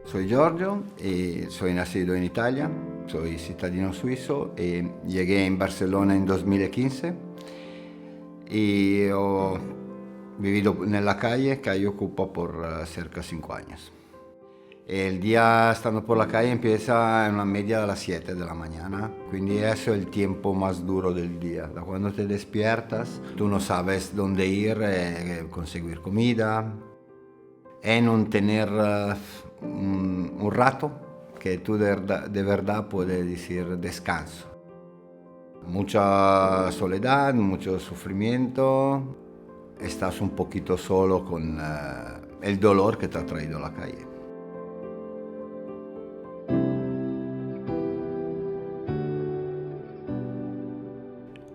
Soy Giorgio y soy nacido en Italia, soy cittadino suizo y llegué en Barcelona en 2015 y ho vivido en la calle que yo ocupo por cerca de 5 años. El día estando por la calle empieza en una media de las 7 de la mañana, quindi eso es el tiempo más duro del día. Da cuando te despiertas, tú no sabes dónde ir, conseguir comida, y no tener un rato que tú de verdad puedes decir descanso. Mucha soledad, mucho sufrimiento, estás un poquito solo con el dolor que te ha traído la calle.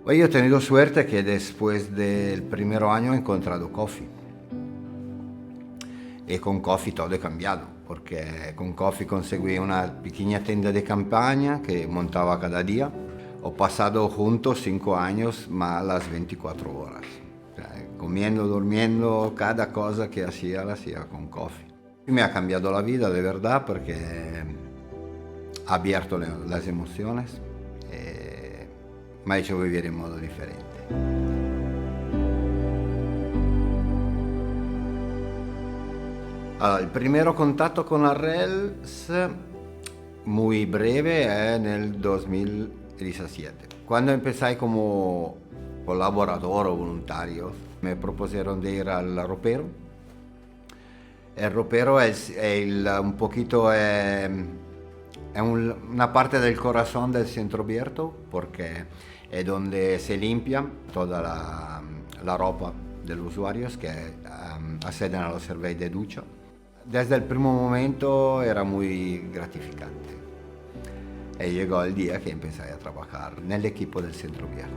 Pues yo he tenido suerte que después del primer año he encontrado Coffee. Y con Coffee todo è cambiato, porque con Coffee conseguí una pequeña tienda de campaña que montaba cada día. Ho pasado juntos 5 años más las 24 horas, o sea, comiendo, durmiendo, cada cosa que hacía la hacía con Coffee. Y me ha cambiado la vida de verdad porque ha abierto las emociones y me ha hecho vivir en modo diferente. Allora, il primo contatto con Arrels, muy breve, è nel 2017. Quando empecé como colaborador o voluntario, me propusieron de ir al ropero. El ropero un poquito una parte del corazón del centro abierto porque es donde se limpia toda la ropa de los usuarios que acceden a los servicios de ducha. Desde el primer momento era muy gratificante y llegó el día que empecé a trabajar en el equipo del centro abierto.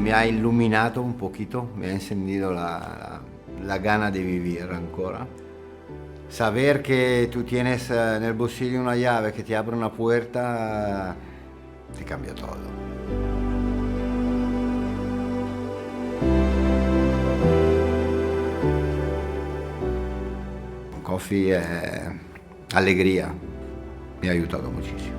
Me ha iluminado un poquito, me ha encendido la gana de vivir ancora. Saber que tú tienes en el bolsillo una llave que te abre una puerta, te cambia todo. Coffee è allegria, mi ha aiutato moltissimo.